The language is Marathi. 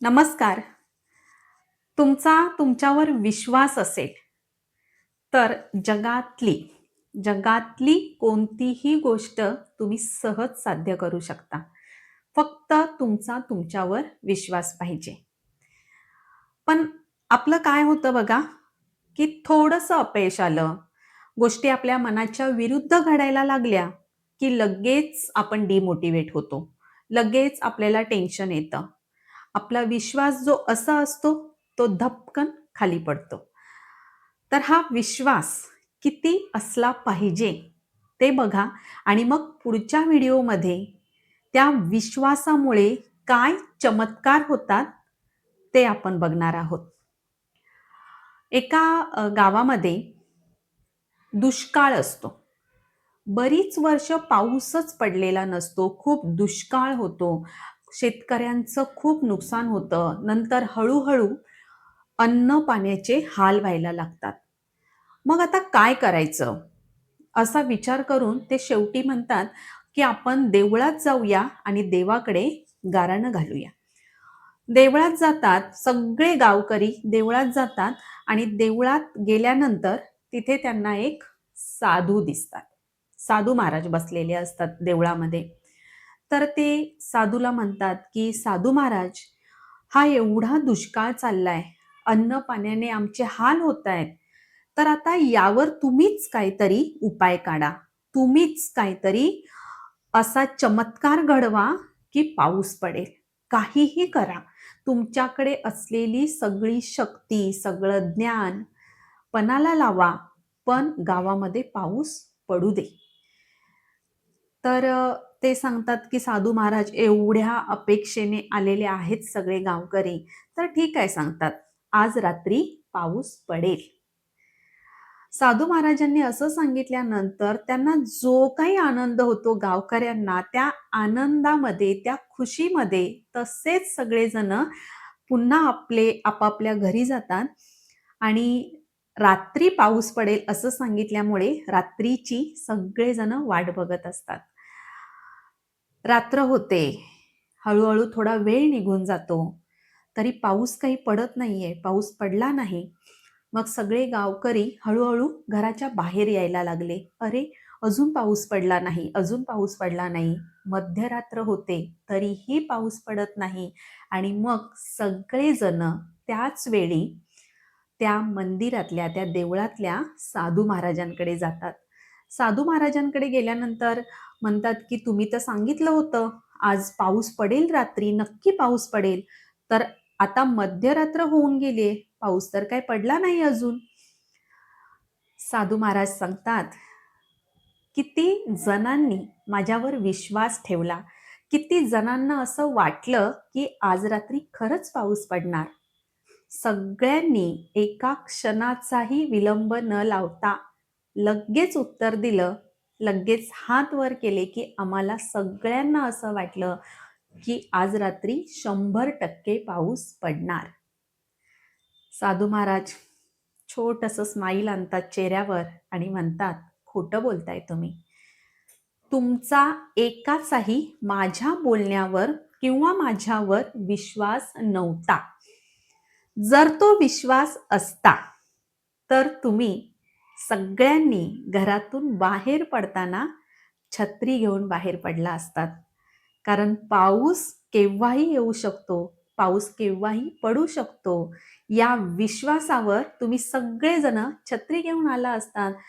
नमस्कार. तुमचा तुमच्यावर विश्वास असेल, तर जगातली कोणतीही गोष्ट तुम्ही सहज साध्य करू शकता. फक्त तुमचा तुमच्यावर विश्वास पाहिजे. पण आपलं काय होतं बघा, की थोडंसं अपयश आलं, गोष्टी आपल्या मनाच्या विरुद्ध घडायला लागल्या, की लगेच आपण डिमोटिव्हेट होतो. लगेच आपल्याला टेन्शन येतं. आपला विश्वास जो असा असतो, तो धपकन खाली पडतो. तर हा विश्वास किती असला पाहिजे, ते बघा आणि मग पुढच्या व्हिडिओमध्ये त्या विश्वासामुळे काय चमत्कार होतात, ते आपण बघणार आहोत. एका गावामध्ये दुष्काळ असतो. बरीच वर्ष पाऊसच पडलेला नसतो. खूप दुष्काळ होतो. शेतकऱ्यांचं खूप नुकसान होतं. नंतर हळू-हळू अन्न-पाण्याचे हाल व्हायला लागतात. मग आता काय करायचं? असा विचार करून ते शेवटी म्हणतात, की आपण देवळात जाऊया आणि देवाकडे गाऱ्हाणं घालूया. देवळात जातात, सगळे गावकरी देवळात जातात आणि देवळात गेल्यानंतर तिथे त्यांना एक साधू दिसतात. साधू महाराज बसलेले असतात देवळामध्ये. तर ते साधूला म्हणतात, की "साधू महाराज, हा एवढा दुष्काळ चाललाय, अन्न-पाण्याने आमचे हाल होतायत. तर आता यावर तुम्हीच काहीतरी उपाय काढा. तुम्हीच काहीतरी असा चमत्कार घडवा, की पाऊस पडेल. काहीही करा. तुमच्याकडे असलेली सगळी शक्ती, सगळं ज्ञान पणाला लावा, पण गावामध्ये पाऊस पडू दे." तर ते सांगतात, की साधू महाराज एवढ्या अपेक्षेने आलेले आहेत सगळे गावकरी. तर ठीक आहे सांगतात, आज रात्री पाऊस पडेल. साधू महाराजांनी असं सांगितल्यानंतर त्यांना जो काही आनंद होतो गावकऱ्यांना, त्या आनंदामध्ये, त्या खुशीमध्ये तसेच सगळेजण पुन्हा आपापल्या घरी जातात आणि रात्री पाऊस पडेल असं सांगितल्यामुळे रात्रीची सगळेजण वाट बघत असतात. रात्र होते. हळू-हळू थोडा वेळ निघून जातो. तरी पाऊस काही पडत नाहीये. पाऊस पडला नाही. मग सगळे गावकरी हळू-हळू घराच्या बाहेर यायला लागले. अरे, अजून पाऊस पडला नाही, अजून पाऊस पडला नाही. मध्यरात्र होते, तरीही पाऊस पडत नाही आणि मग सगळेजण त्याच वेळी त्या मंदिरातल्या, त्या देवळातल्या साधू महाराजांकडे जातात. साधू महाराजांकडे गेल्यानंतर म्हणतात, की "तुम्ही तर सांगितलं होतं, आज पाऊस पडेल रात्री, नक्की पाऊस पडेल. तर आता मध्यरात्र होऊन गेली, पाऊस तर काही पडला नाही अजून." साधू महाराज सांगतात, "किती जणांनी माझ्यावर विश्वास ठेवला. किती जणांना असं वाटलं, की आज रात्री खरंच पाऊस पडणार. सगळ्यांनी एका क्षणाचाही विलंब न लावता लगेच उत्तर दिलं, लगेच हात वर केले, की आम्हाला सगळ्यांना असं वाटलं, की आज रात्री 100% पाऊस पडणार." साधू महाराज छोटंसं स्माईल आणतात चेहऱ्यावर आणि म्हणतात, "खोटं बोलताय तुम्ही. तुमचा एकाचाही माझ्या बोलण्यावर किंवा माझ्यावर विश्वास नव्हता. जर तो विश्वास असता, तर तुम्ही सगळ्यांनी घरातून बाहेर पडताना छत्री घेऊन बाहेर पडला असतात. कारण पाऊस केव्हाही येऊ शकतो, पाऊस केव्हाही पडू शकतो. या विश्वासावर तुम्ही सगळेजण छत्री घेऊन आला असतात.